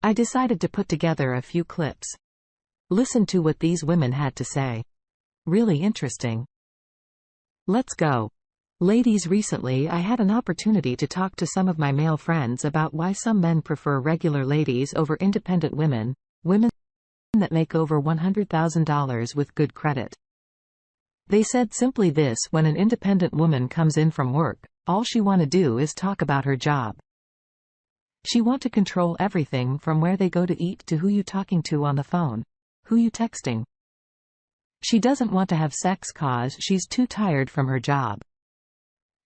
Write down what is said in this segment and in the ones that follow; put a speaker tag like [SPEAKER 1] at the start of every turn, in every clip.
[SPEAKER 1] I decided to put together a few clips. Listen to what these women had to say. Really interesting. Let's go. Ladies, recently I had an opportunity to talk to some of my male friends about why some men prefer regular ladies over independent women that make over $100,000 with good credit. They said simply this: when an independent woman comes in from work, all she want to do is talk about her job. She want to control everything from where they go to eat to who you talking to on the phone, who you texting. She doesn't want to have sex cause she's too tired from her job.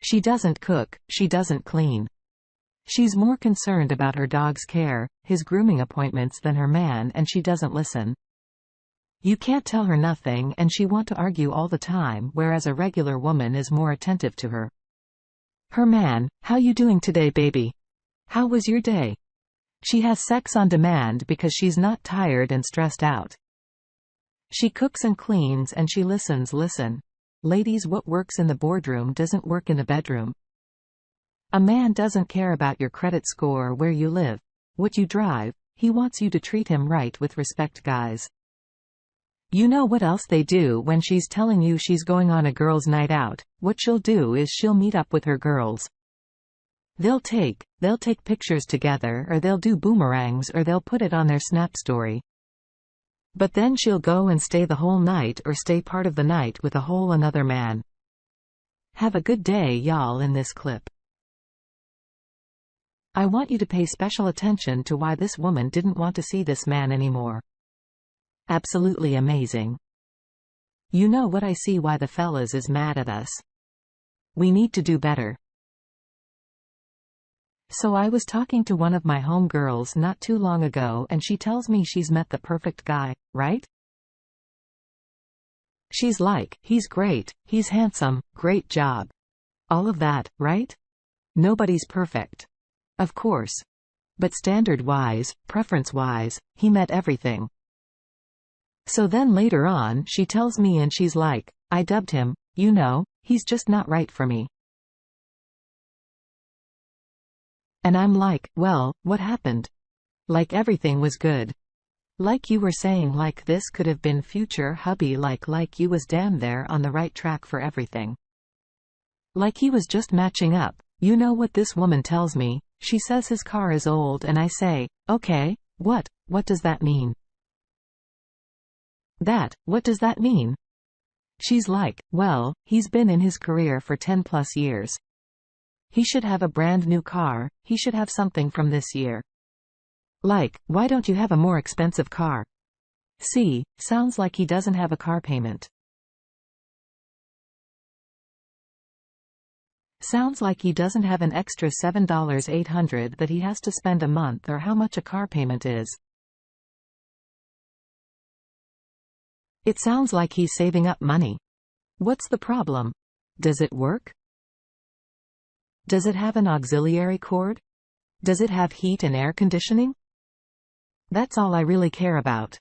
[SPEAKER 1] She doesn't cook, she doesn't clean. She's more concerned about her dog's care, his grooming appointments than her man, and she doesn't listen. You can't tell her nothing and she want to argue all the time, whereas a regular woman is more attentive to her. Her man: how you doing today, baby? How was your day? She has sex on demand because she's not tired and stressed out. She cooks and cleans and she listens. Listen. Ladies, what works in the boardroom doesn't work in the bedroom. A man doesn't care about your credit score, where you live, what you drive. He wants you to treat him right with respect, guys. You know what else they do when she's telling you she's going on a girls' night out? What she'll do is she'll meet up with her girls. They'll take pictures together, or they'll do boomerangs, or they'll put it on their Snap story. But then she'll go and stay the whole night or stay part of the night with a whole another man. Have a good day, y'all. In this clip, I want you to pay special attention to why this woman didn't want to see this man anymore. Absolutely amazing. You know what, I see why the fellas is mad at us. We need to do better. So I was talking to one of my homegirls not too long ago and she tells me she's met the perfect guy, right? She's like, he's great, he's handsome, great job. All of that, right? Nobody's perfect. Of course. But standard-wise, preference-wise, he met everything. So then later on she tells me and she's like, I dubbed him, you know, he's just not right for me. And I'm like, well, what happened? Like everything was good. Like you were saying, like this could have been future hubby, like you was damn there on the right track for everything. Like he was just matching up. You know what this woman tells me? She says his car is old and I say, okay, what does that mean? What does that mean? She's like, well, he's been in his career for 10+ years. He should have a brand new car, he should have something from this year. Like, why don't you have a more expensive car? See, sounds like he doesn't have a car payment. Sounds like he doesn't have an extra $7,800 that he has to spend a month, or how much a car payment is. It sounds like he's saving up money. What's the problem? Does it work? Does it have an auxiliary cord? Does it have heat and air conditioning? That's all I really care about.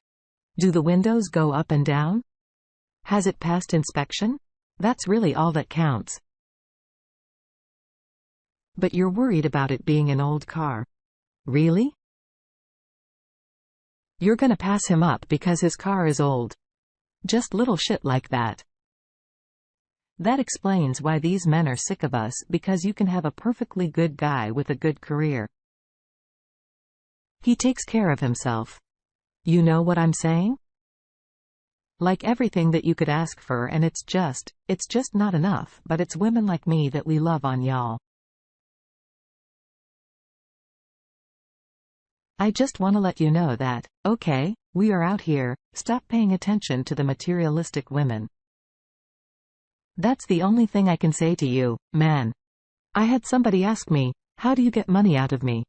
[SPEAKER 1] Do the windows go up and down? Has it passed inspection? That's really all that counts. But you're worried about it being an old car. Really? You're gonna pass him up because his car is old. Just little shit like that. That explains why these men are sick of us, because you can have a perfectly good guy with a good career. He takes care of himself. You know what I'm saying? Like everything that you could ask for, and it's just not enough, but it's women like me that we love on y'all. I just want to let you know that, okay, we are out here, stop paying attention to the materialistic women. That's the only thing I can say to you, man. I had somebody ask me, how do you get money out of me?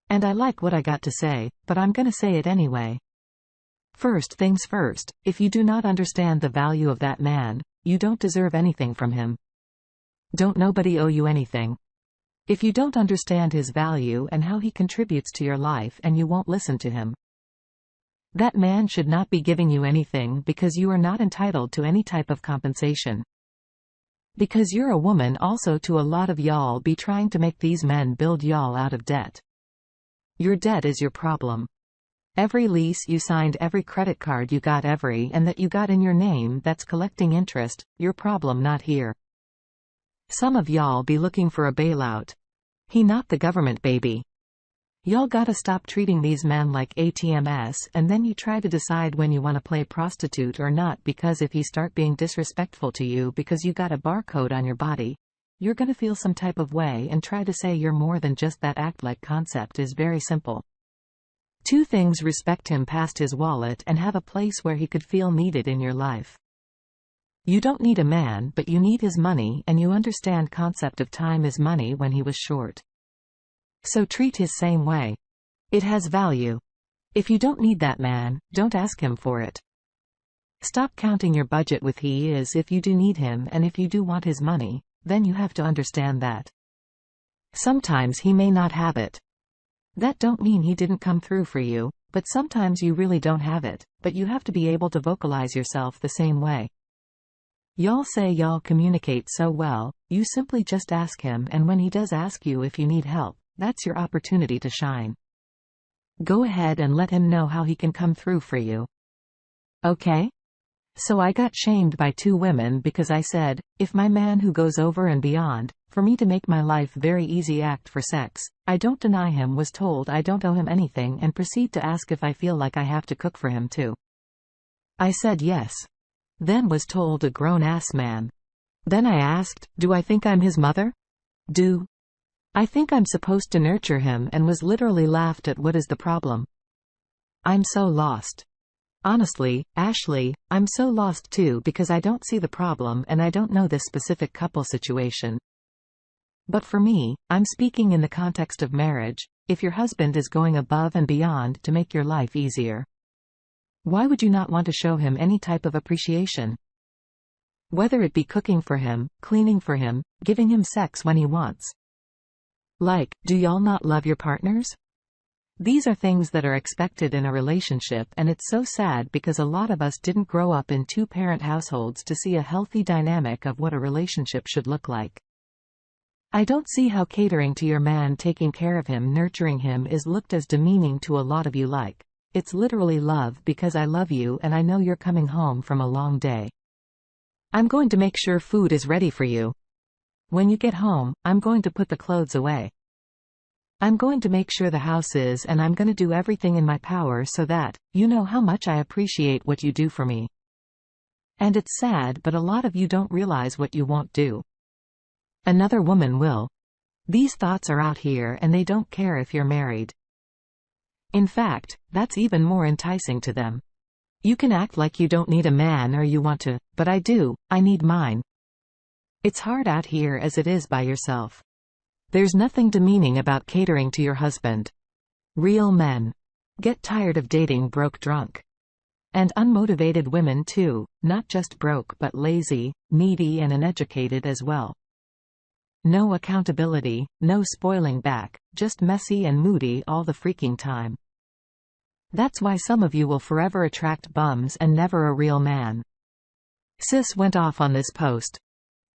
[SPEAKER 1] And I like what I got to say, but I'm gonna say it anyway. First things first, if you do not understand the value of that man, you don't deserve anything from him. Don't nobody owe you anything. If you don't understand his value and how he contributes to your life, and you won't listen to him, that man should not be giving you anything, because you are not entitled to any type of compensation. Because you're a woman also, to a lot of y'all be trying to make these men build y'all out of debt. Your debt is your problem. Every lease you signed, every credit card you got, and that you got in your name that's collecting interest, your problem, not here. Some of y'all be looking for a bailout. He not the government, baby. Y'all gotta stop treating these men like ATMs, and then you try to decide when you wanna play prostitute or not, because if he start being disrespectful to you because you got a barcode on your body, you're gonna feel some type of way and try to say you're more than just that. Act like concept is very simple. Two things: respect him past his wallet and have a place where he could feel needed in your life. You don't need a man, but you need his money, and you understand concept of time is money when he was short. So treat his same way. It has value. If you don't need that man, don't ask him for it. Stop counting your budget with he is if you do need him, and if you do want his money, then you have to understand that sometimes he may not have it. That don't mean he didn't come through for you, but sometimes you really don't have it, but you have to be able to vocalize yourself the same way. Y'all say y'all communicate so well, you simply just ask him, and when he does ask you if you need help, that's your opportunity to shine. Go ahead and let him know how he can come through for you. Okay? So I got shamed by two women because I said, if my man who goes over and beyond, for me to make my life very easy act for sex, I don't deny him, was told I don't owe him anything, and proceed to ask if I feel like I have to cook for him too. I said yes. Then was told a grown-ass man. Then I asked, do I think I'm his mother? Do I think I'm supposed to nurture him, and was literally laughed at. What is the problem? I'm so lost. Honestly, Ashley, I'm so lost too, because I don't see the problem and I don't know this specific couple situation. But for me, I'm speaking in the context of marriage. If your husband is going above and beyond to make your life easier, why would you not want to show him any type of appreciation? Whether it be cooking for him, cleaning for him, giving him sex when he wants. Like, do y'all not love your partners? These are things that are expected in a relationship, and it's so sad because a lot of us didn't grow up in two-parent households to see a healthy dynamic of what a relationship should look like. I don't see how catering to your man, taking care of him, nurturing him is looked as demeaning to a lot of you. Like, it's literally love, because I love you and I know you're coming home from a long day. I'm going to make sure food is ready for you. When you get home, I'm going to put the clothes away. I'm going to make sure the house is, and I'm going to do everything in my power so that, you know how much I appreciate what you do for me. And it's sad, but a lot of you don't realize what you won't do. Another woman will. These thoughts are out here and they don't care if you're married. In fact, that's even more enticing to them. You can act like you don't need a man or you want to, but I do, I need mine. It's hard out here as it is by yourself. There's nothing demeaning about catering to your husband. Real men get tired of dating broke drunk. And unmotivated women too, not just broke but lazy, needy and uneducated as well. No accountability, no spoiling back, just messy and moody all the freaking time. That's why some of you will forever attract bums and never a real man. Sis went off on this post.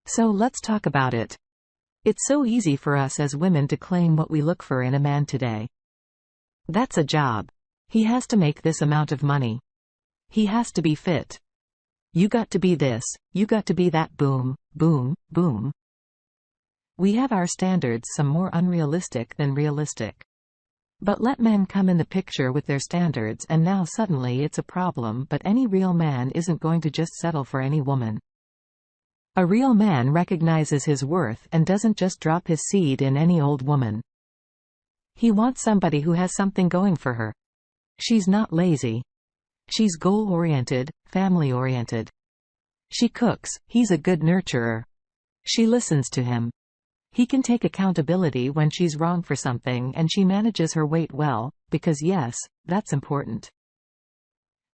[SPEAKER 1] So let's talk about it. It's so easy for us as women to claim what we look for in a man today. That's a job. He has to make this amount of money. He has to be fit. You got to be this, you got to be that. Boom, boom, boom. We have our standards, some more unrealistic than realistic. But let men come in the picture with their standards and now suddenly it's a problem. But any real man isn't going to just settle for any woman. A real man recognizes his worth and doesn't just drop his seed in any old woman. He wants somebody who has something going for her. She's not lazy. She's goal-oriented, family-oriented. She cooks, he's a good nurturer. She listens to him. He can take accountability when she's wrong for something, and she manages her weight well, because yes, that's important.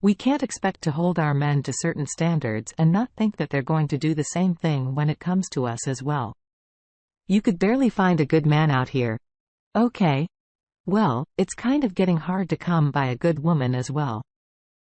[SPEAKER 1] We can't expect to hold our men to certain standards and not think that they're going to do the same thing when it comes to us as well. You could barely find a good man out here. Okay. Well, it's kind of getting hard to come by a good woman as well.